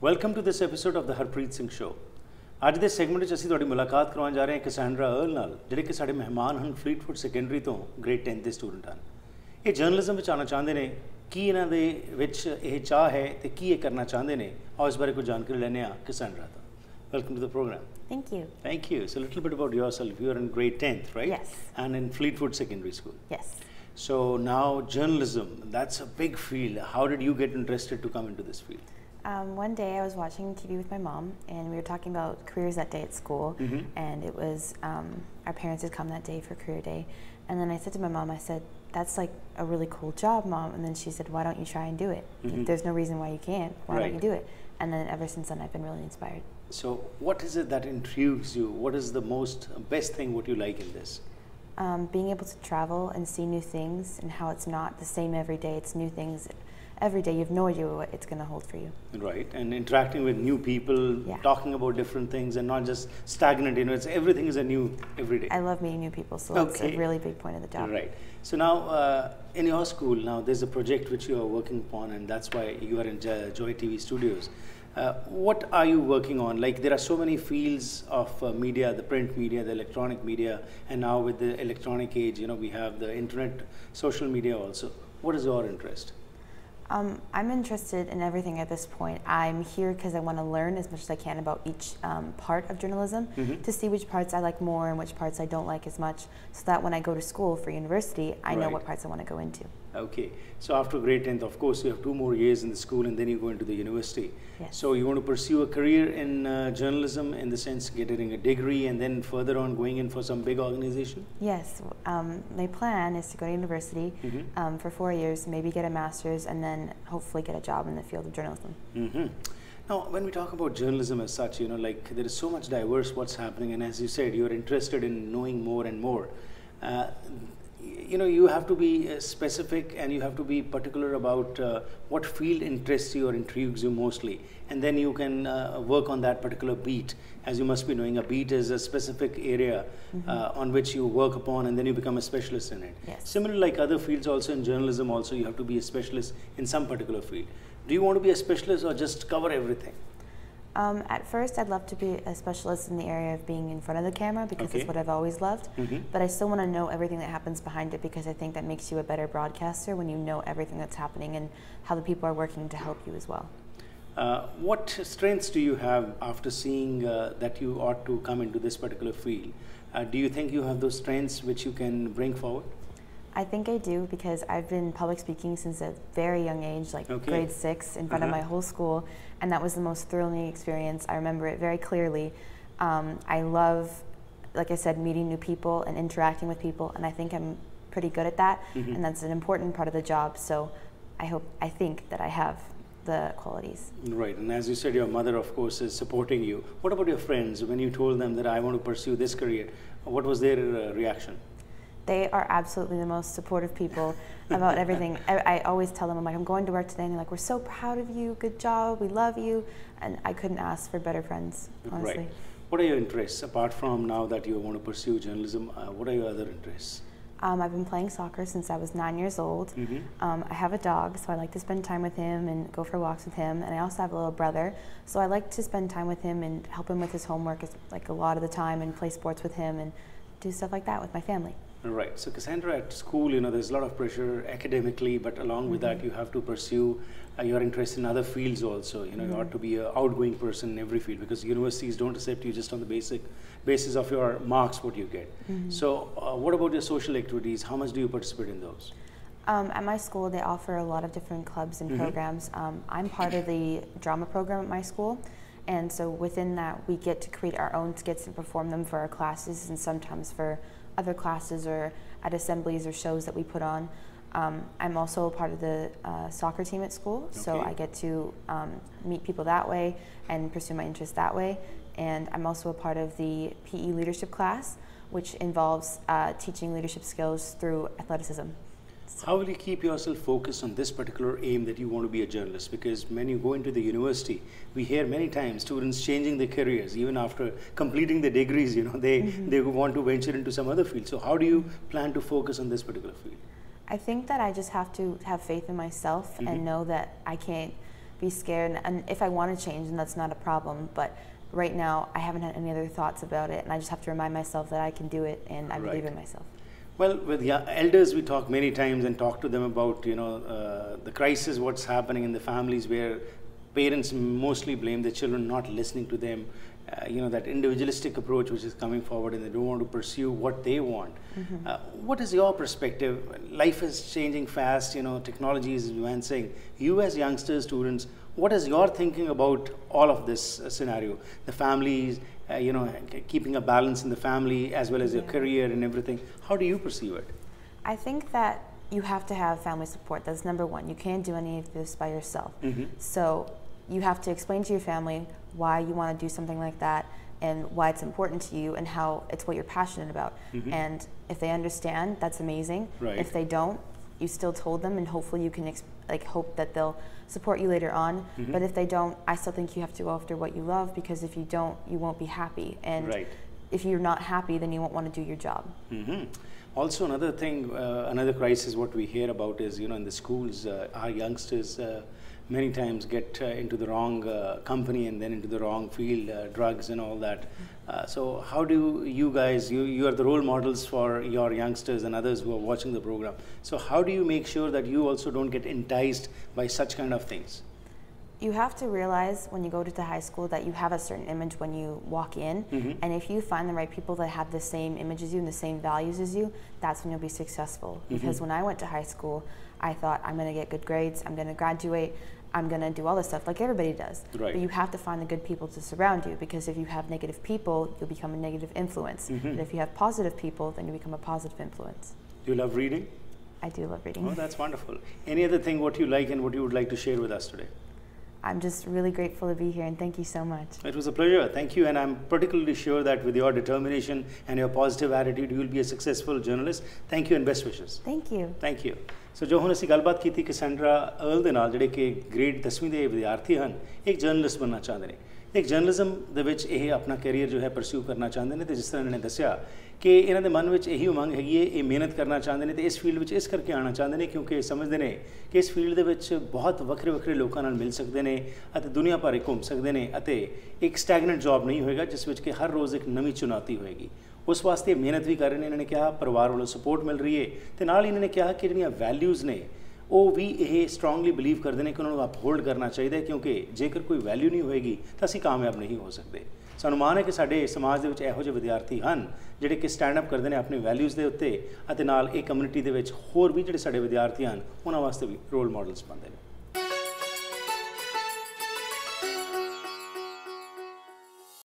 Welcome to this episode of the Harpreet Singh Show. ਅੱਜ ਦੇ segment ਵਿੱਚ ਅਸੀਂ ਤੁਹਾਡੀ ਮੁਲਾਕਾਤ ਕਰਵਾਉਣ ਜਾ ਰਹੇ ਹਾਂ ਕੈਸੈਂਡਰਾ अर्ल ਨਾਲ, ਜਿਹੜੇ ਕਿ ਸਾਡੇ ਮਹਿਮਾਨ ਹਨ ਫਲੀਟਵੁੱਡ ਸੈਕੰਡਰੀ ਤੋਂ ਗ੍ਰੇਡ 10 ਦੇ ਸਟੂਡੈਂਟ ਹਨ। ਇਹ ਜਰਨਲਿਜ਼ਮ ਵਿੱਚ ਆਉਣਾ ਚਾਹੁੰਦੇ ਨੇ, ਕੀ ਇਹਨਾਂ ਦੇ ਵਿੱਚ ਇਹ ਚਾਹ ਹੈ ਤੇ ਕੀ ਇਹ ਕਰਨਾ ਚਾਹੁੰਦੇ ਨੇ, ਆਓ ਇਸ ਬਾਰੇ ਕੋਈ ਜਾਣਕਾਰੀ ਲੈਣੇ ਆ ਕੈਸੈਂਡਰਾ ਤੋਂ। Welcome to the program. Thank you. Thank you. So a little bit about yourself. You are in grade 10th, right? Yes. And in Fleetwood Secondary School. Yes. So now journalism, that's a big field. How did you get interested to come into this field? One day I was watching TV with my mom and we were talking about careers that day at school, and it was our parents had come that day for career day, and then I said to my mom, I said, that's like a really cool job, Mom. And then she said, why don't you try and do it? There's no reason why you can't. Why don't you do it? And then ever since then I've been really inspired. So what is it that intrigues you? What is the best thing what you like in this? Being able to travel and see new things, and how it's not the same every day. It's new things every day. You have no idea what it's going to hold for you. Right, and interacting with new people, talking about different things, and not just stagnant. You know, everything is a new every day. I love meeting new people, so it's a really big point of the job. Right. So now, in your school, now there's a project which you are working upon, and that's why you are in Joy TV Studios. What are you working on? Like, there are so many fields of media, the print media, the electronic media, and now with the electronic age, you know, we have the internet, social media also. What is your interest? I'm interested in everything at this point. I'm here because I want to learn as much as I can about each part of journalism, to see which parts I like more and which parts I don't like as much, so that when I go to school for university, I know what parts I want to go into. Okay, so after grade 10th, of course, you have 2 more years in the school and then you go into the university. Yes. So you want to pursue a career in journalism, in the sense getting a degree and then further on going in for some big organization? Yes, my plan is to go to university for 4 years, maybe get a master's, and then hopefully get a job in the field of journalism. Now, when we talk about journalism as such, you know, like, there is so much diverse what's happening, and as you said, you're interested in knowing more and more. You know, you have to be specific, and you have to be particular about what field interests you or intrigues you mostly, and then you can work on that particular beat. As you must be knowing, a beat is a specific area on which you work upon, and then you become a specialist in it. Yes. Similarly, like other fields also, in journalism also, you have to be a specialist in some particular field. Do you want to be a specialist or just cover everything? At first, I'd love to be a specialist in the area of being in front of the camera, because that's what I've always loved. But I still want to know everything that happens behind it, because I think that makes you a better broadcaster when you know everything that's happening and how the people are working to help you as well. What strengths do you have after seeing that you ought to come into this particular field? Do you think you have those strengths which you can bring forward? I think I do, because I've been public speaking since a very young age, like grade 6, in front of my whole school, and that was the most thrilling experience. I remember it very clearly. I love, like I said, meeting new people and interacting with people, and I think I'm pretty good at that, and that's an important part of the job, so I think that I have the qualities. Right, and as you said, your mother, of course, is supporting you. What about your friends? When you told them that I want to pursue this career, what was their reaction? They are absolutely the most supportive people about everything. I always tell them, I'm like, I'm going to work today, and they're like, we're so proud of you, good job, we love you, and I couldn't ask for better friends, honestly. Right. What are your interests, apart from now that you want to pursue journalism? What are your other interests? I've been playing soccer since I was 9 years old. I have a dog, so I like to spend time with him and go for walks with him, and I also have a little brother, so I like to spend time with him and help him with his homework like a lot of the time, and play sports with him and do stuff like that with my family. Right. So Cassandra, at school, you know, there's a lot of pressure academically, but along with that, you have to pursue your interest in other fields also. You know, you ought to be an outgoing person in every field, because universities don't accept you just on the basis of your marks, what you get. So what about your social activities? How much do you participate in those? At my school, they offer a lot of different clubs and programs. I'm part of the drama program at my school, and so within that, we get to create our own skits and perform them for our classes, and sometimes for other classes or at assemblies or shows that we put on. I'm also a part of the soccer team at school, so I get to meet people that way and pursue my interests that way. And I'm also a part of the PE leadership class, which involves teaching leadership skills through athleticism. How will you keep yourself focused on this particular aim that you want to be a journalist? Because when you go into the university, we hear many times students changing their careers even after completing their degrees. You know, they want to venture into some other field. So how do you plan to focus on this particular field? I think that I just have to have faith in myself and know that I can't be scared. And if I want to change, then that's not a problem. But right now, I haven't had any other thoughts about it, and I just have to remind myself that I can do it, and I believe in myself. Well, with elders, we talk many times and talk to them about, you know, the crisis, what's happening in the families where parents mostly blame their children not listening to them. You know, that individualistic approach which is coming forward, and they don't want to pursue what they want. What is your perspective? Life is changing fast, you know, technology is advancing. You as youngsters, students, what is your thinking about all of this scenario? The families, you know, keeping a balance in the family as well as your career and everything. How do you perceive it? I think that you have to have family support. That's number one. You can't do any of this by yourself. So you have to explain to your family why you want to do something like that and why it's important to you and how it's what you're passionate about. And if they understand, that's amazing. If they don't, you still told them, and hopefully you can hope that they'll support you later on. But if they don't, I still think you have to go after what you love, because if you don't, you won't be happy. And if you're not happy, then you won't want to do your job. Also, another thing, another crisis what we hear about is, you know, in the schools, our youngsters many times get into the wrong company and then into the wrong field, drugs and all that. So how do you guys, you are the role models for your youngsters and others who are watching the program. So how do you make sure that you also don't get enticed by such kind of things? You have to realize when you go to high school that you have a certain image when you walk in, and if you find the right people that have the same image as you and the same values as you, that's when you'll be successful. Because when I went to high school, I thought, I'm going to get good grades, I'm going to graduate, I'm going to do all this stuff like everybody does. But you have to find the good people to surround you, because if you have negative people, you'll become a negative influence. And if you have positive people, then you become a positive influence. Do you love reading? I do love reading. Oh, that's wonderful. Any other thing what you like and what you would like to share with us today? I'm just really grateful to be here, and thank you so much. It was a pleasure. Thank you. And I'm particularly sure that with your determination and your positive attitude, you will be a successful journalist. Thank you and best wishes. Thank you. Thank you. So जो हुन असीं गलबात कीती Cassandra earl दे नाल जिहड़े कि grade 10वीं ਦੇ ਵਿਦਿਆਰਥੀ ਹਨ ਇੱਕ ਜਰਨਲਿਸਟ ਬਣਨਾ ਚਾਹੁੰਦੇ ਨੇ ਇੱਕ ਜਰਨਲਿਜ਼ਮ ਦੇ ਵਿੱਚ ਇਹ ਆਪਣਾ ਕੈਰੀਅਰ ਜੋ ਹੈ ਪਰਸਿਊ ਕਰਨਾ ਚਾਹੁੰਦੇ ਨੇ ਤੇ ਜਿਸ ਤਰ੍ਹਾਂ ਇਹਨਾਂ ਨੇ ਦੱਸਿਆ ਕਿ ਇਹਨਾਂ ਦੇ ਮਨ ਵਿੱਚ ਇਹੀ ਉਮੰਗ ਹੈਗੀ ਹੈ ਇਹ ਮਿਹਨਤ ਕਰਨਾ ਚਾਹੁੰਦੇ ਨੇ ਤੇ ਇਸ ਫੀਲਡ ਵਿੱਚ ਇਸ ਕਰਕੇ ਆਉਣਾ ਚਾਹੁੰਦੇ ਨੇ ਕਿਉਂਕਿ ਸਮਝਦੇ ਨੇ ਕਿ ਇਸ ਫੀਲਡ ਦੇ ਵਿੱਚ ਬਹੁਤ ਵੱਖਰੇ ਵੱਖਰੇ ਲੋਕਾਂ ਨਾਲ ਮਿਲ ਸਕਦੇ ਨੇ ਅਤੇ ਦੁਨੀਆ ਭਰ ਘੁੰਮ ਸਕਦੇ ਨੇ ਅਤੇ ਇੱਕ ਸਟੈਗਨੈਂਟ ਜੌਬ ਨਹੀਂ ਹੋਏਗਾ ਜਿਸ ਵਿੱਚ ਕਿ ਹਰ ਰੋਜ਼ ਇੱਕ ਨਵੀਂ ਚੁਣੌਤੀ ਹੋਏਗੀ ਉਸ ਵਾਸਤੇ ਮਿਹਨਤ ਵੀ ਕਰ ਰਹੇ ਨੇ ਇਹਨਾਂ ਨੇ ਕਿਹਾ ਪਰਿਵਾਰ ਵੱਲੋਂ ਸਪੋਰਟ ਮਿਲ ਰਹੀ ਹੈ ਤੇ ਨਾਲ ਇਹਨਾਂ ਨੇ ਕਿਹਾ ਕਿ ਜਿਹੜੀਆਂ ਵੈਲਿਊਜ਼ ਨੇ ਉਹ ਵੀ ਇਹ ਸਟਰੋਂਗਲੀ ਬਿਲੀਵ ਕਰਦੇ ਨੇ ਕਿ ਉਹਨਾਂ ਨੂੰ ਅਪਹੋਲਡ ਕਰਨਾ ਚਾਹੀਦਾ ਕਿਉਂਕਿ ਜੇਕਰ ਕੋਈ ਵੈਲਿਊ ਨਹੀਂ ਹੋਏਗੀ ਤਾਂ ਅਸੀਂ ਕਾਮਯਾਬ ਨਹੀਂ ਹੋ ਸਕਦੇ ਸਾਨੂੰ ਮਾਣ ਹੈ ਕਿ ਸਾਡੇ ਸਮਾਜ ਦੇ ਵਿੱਚ ਇਹੋ ਜਿਹੇ ਵਿਦਿਆਰਥੀ ਹਨ ਜਿਹੜੇ ਕਿ ਸਟੈਂਡ ਅਪ ਕਰਦੇ ਨੇ ਆਪਣੇ ਵੈਲਿਊਜ਼ ਦੇ ਉੱਤੇ ਅਤੇ ਨਾਲ ਇਹ ਕਮਿਊਨਿਟੀ ਦੇ ਵਿੱਚ ਹੋਰ ਵੀ ਜਿਹੜੇ ਸਾਡੇ ਵਿਦਿਆਰਥੀ ਹਨ ਉਹਨਾਂ ਵਾਸਤੇ ਵੀ ਰੋਲ ਮਾਡਲਸ ਬਣਦੇ ਨੇ